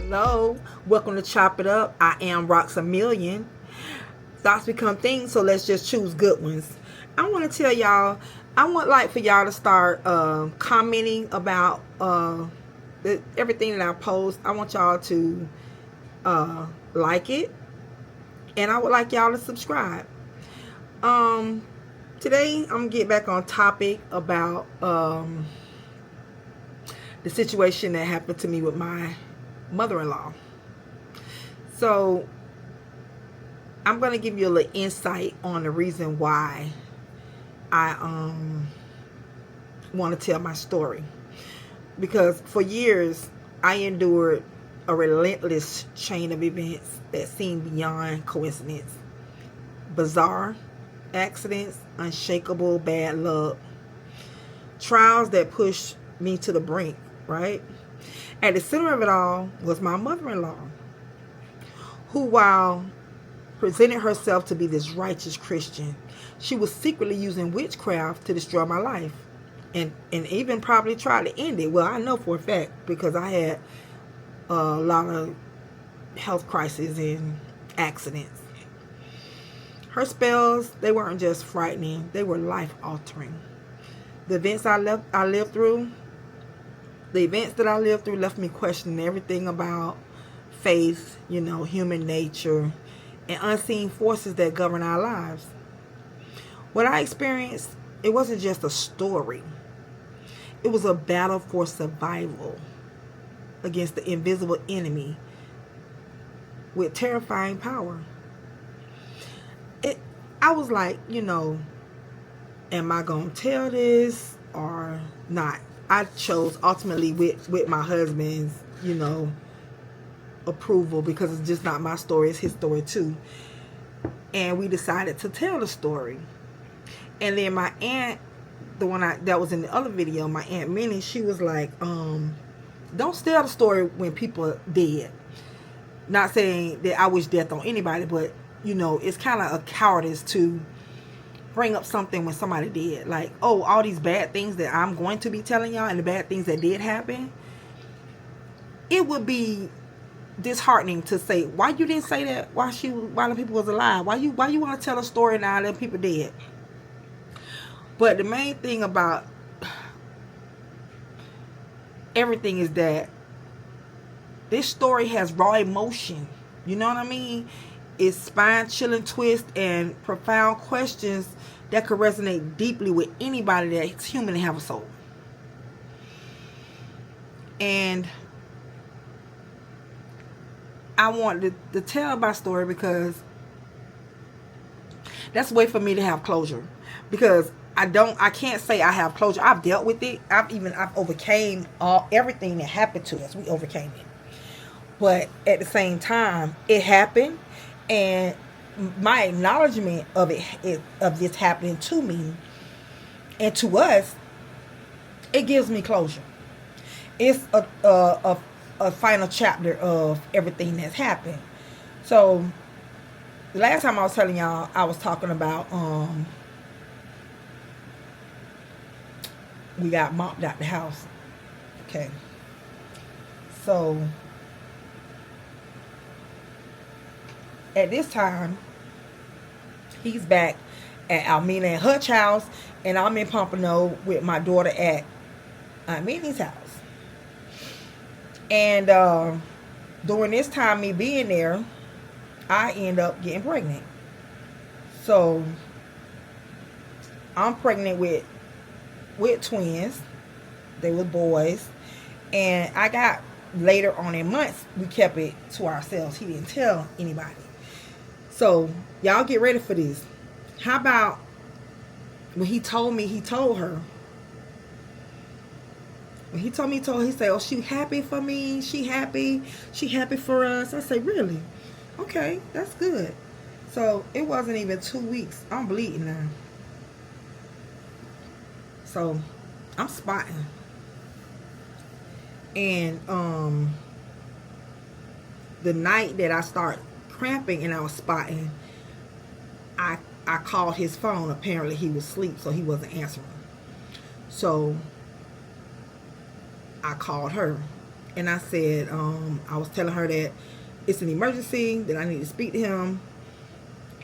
Hello, welcome to Chop It Up. I am ROXX-A-MILLIon. Thoughts become things, so let's just choose good ones. I want to tell y'all, I want like for y'all to start commenting about everything that I post. I want y'all to like it, and I would like y'all to subscribe. Today I'm gonna get back on topic about the situation that happened to me with my mother-in-law. So I'm going to give you a little insight on the reason why I want to tell my story. Because for years I endured a relentless chain of events that seemed beyond coincidence. Bizarre accidents, unshakable bad luck, trials that pushed me to the brink, right? At the center of it all was my mother-in-law, who, while presented herself to be this righteous Christian, she was secretly using witchcraft to destroy my life, and even probably try to end it. Well, I know for a fact because I had a lot of health crises and accidents. Her spells, they weren't just frightening, they were life-altering. The events that I lived through left me questioning everything about faith, human nature, and unseen forces that govern our lives. What I experienced, it wasn't just a story. It was a battle for survival against the invisible enemy with terrifying power. I was like, am I going to tell this or not? I chose ultimately with my husband's, approval, because it's just not my story, it's his story too. And we decided to tell the story. And then my aunt, the one that was in the other video, my Aunt Minnie, she was like, don't tell the story when people are dead. Not saying that I wish death on anybody, but it's kind of a cowardice to bring up something when somebody did. Like, oh, all these bad things that I'm going to be telling y'all and the bad things that did happen. It would be disheartening to say, why you didn't say that while the people was alive? Why you want to tell a story now that people dead? But the main thing about everything is that this story has raw emotion. You know what I mean? It's spine-chilling twist and profound questions that could resonate deeply with anybody that's human and have a soul. And I wanted to tell my story because that's a way for me to have closure. Because I can't say I have closure. I've dealt with it. I've overcame everything that happened to us. We overcame it. But at the same time, it happened. And my acknowledgement of this happening to me and to us, it gives me closure. It's a final chapter of everything that's happened. So the last time I was telling y'all, I was talking about we got mopped out the house. Okay. So at this time, he's back at Almina and Hutch house, and I'm in Pompano with my daughter at Minnie's house. And during this time, me being there, I end up getting pregnant. So I'm pregnant with twins. They were boys. And I got, later on in months, we kept it to ourselves. He didn't tell anybody. So y'all get ready for this. How about when he told me, he told her. When he told me, he said, oh, she happy for me. She happy for us. I said, really? Okay, that's good. So it wasn't even 2 weeks. I'm bleeding now. So I'm spotting. And the night that I start cramping and I was spotting, I called his phone. Apparently he was asleep, so he wasn't answering. So I called her And I said, I was telling her that it's an emergency, that I need to speak to him.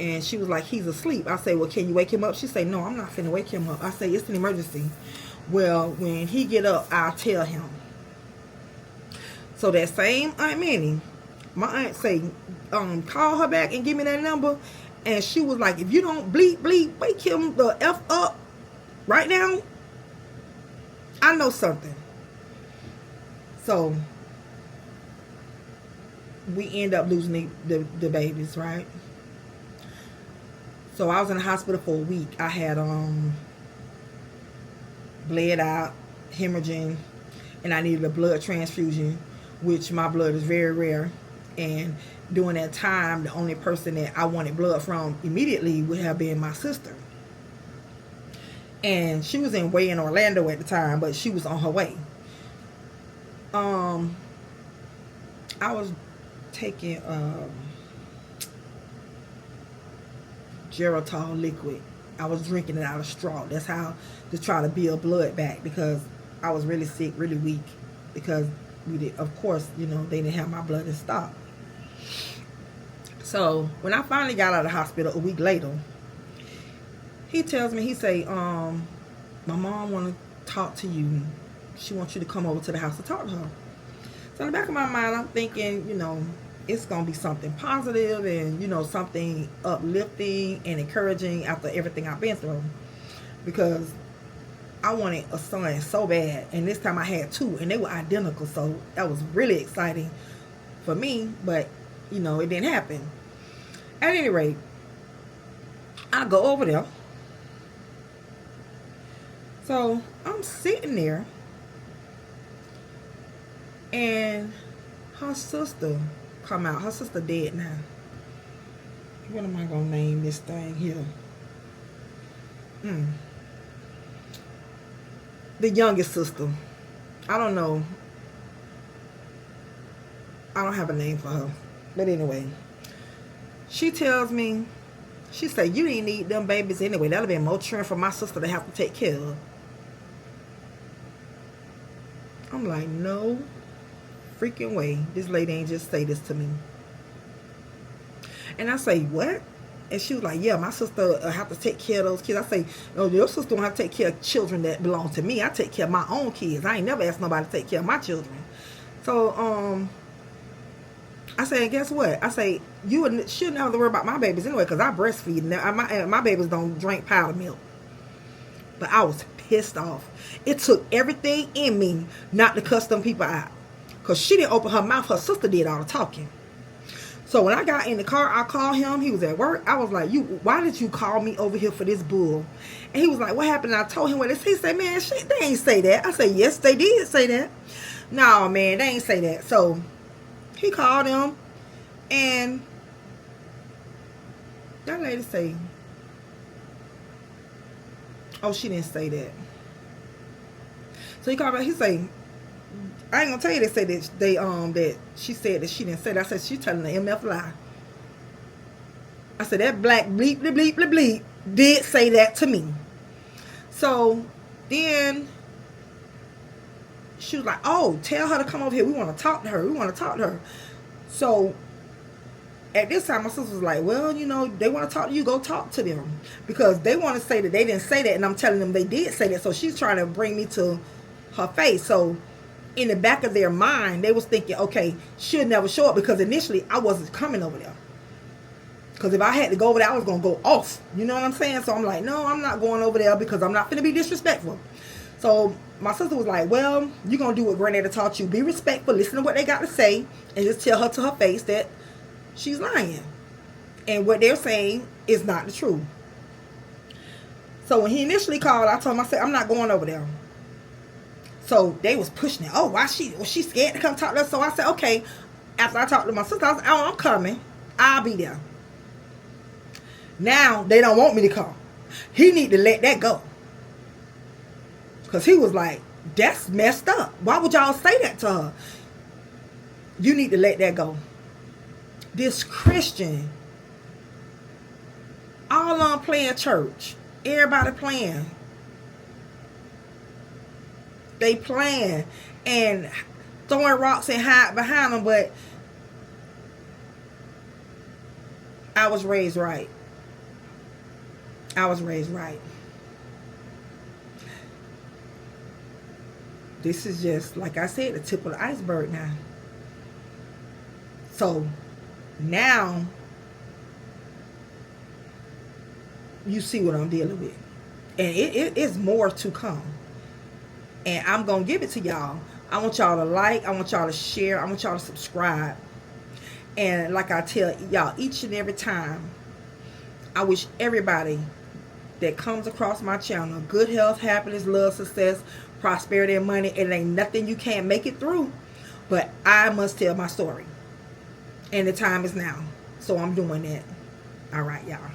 And she was like, he's asleep. I say, well, can you wake him up? She say, no, I'm not finna wake him up. I say, it's an emergency. Well, when he get up, I'll tell him. So that same Aunt Minnie, my aunt say, call her back and give me that number. And she was like, if you don't bleep, wake him the F up right now, I know something. So we end up losing the babies, right? So I was in the hospital for a week. I had bled out, hemorrhaging, and I needed a blood transfusion, which my blood is very rare. And during that time, the only person that I wanted blood from immediately would have been my sister. And she was way in Orlando at the time, but she was on her way. I was taking Geritol liquid. I was drinking it out of straw. That's how to try to build blood back, because I was really sick, really weak, because of course, they didn't have my blood in stock. So when I finally got out of the hospital a week later, he tells me, he say, my mom want to talk to you. She wants you to come over to the house to talk to her. So in the back of my mind, I'm thinking, it's going to be something positive and, something uplifting and encouraging after everything I've been through. Because I wanted a son so bad. And this time I had two, and they were identical. So that was really exciting for me. But, it didn't happen. At any rate, I go over there. So I'm sitting there, and her sister come out. Her sister dead now. What am I gonna name this thing here? The youngest sister. I don't know. I don't have a name for her. But anyway, she tells me, she said, you didn't need them babies anyway. That'd have been more children for my sister to have to take care of. I'm like, no freaking way. This lady ain't just say this to me. And I say, what? And she was like, yeah, my sister have to take care of those kids. I say, no, your sister don't have to take care of children that belong to me. I take care of my own kids. I ain't never asked nobody to take care of my children. So, I say, and guess what? I say, you shouldn't have to worry about my babies anyway, because I breastfeed. Now, my babies don't drink powdered milk. But I was pissed off. It took everything in me not to cuss them people out. Because she didn't open her mouth. Her sister did all the talking. So when I got in the car, I called him. He was at work. I was like, why did you call me over here for this bull? And he was like, what happened? And I told him what it said. He said, man, they ain't say that. I said, yes, they did say that. No, man, they ain't say that. So he called him, and that lady say, oh, she didn't say that. So he called back. He say, I ain't gonna tell you they said that that she said that she didn't say that. I said, she telling the MF lie. I said, that black bleep bleep bleep bleep bleep did say that to me. So then she was like, oh, tell her to come over here. We want to talk to her. So at this time, my sister was like, well, they want to talk to you. Go talk to them. Because they want to say that they didn't say that, and I'm telling them they did say that. So she's trying to bring me to her face. So in the back of their mind, they was thinking, okay, she'll never show up, because initially I wasn't coming over there. Because if I had to go over there, I was going to go off. You know what I'm saying? So I'm like, no, I'm not going over there, because I'm not going to be disrespectful. So my sister was like, well, you're going to do what Granddaddy taught you. Be respectful. Listen to what they got to say. And just tell her to her face that she's lying. And what they're saying is not the truth. So when he initially called, I told him, I said, I'm not going over there. So they was pushing it. Oh, was she scared to come talk to us? So I said, okay. After I talked to my sister, I said, oh, I'm coming. I'll be there. Now they don't want me to come. He need to let that go. Because he was like, that's messed up. Why would y'all say that to her? You need to let that go. This Christian, all on playing church. Everybody playing. They playing. And throwing rocks and hide behind them, but I was raised right. I was raised right. This is just, like I said, the tip of the iceberg now. So now you see what I'm dealing with. And it is more to come. And I'm going to give it to y'all. I want y'all to like. I want y'all to share. I want y'all to subscribe. And like I tell y'all each and every time, I wish everybody that comes across my channel good health, happiness, love, success, prosperity, and money. It ain't nothing you can't make it through. But I must tell my story. And the time is now. So I'm doing that. All right, y'all.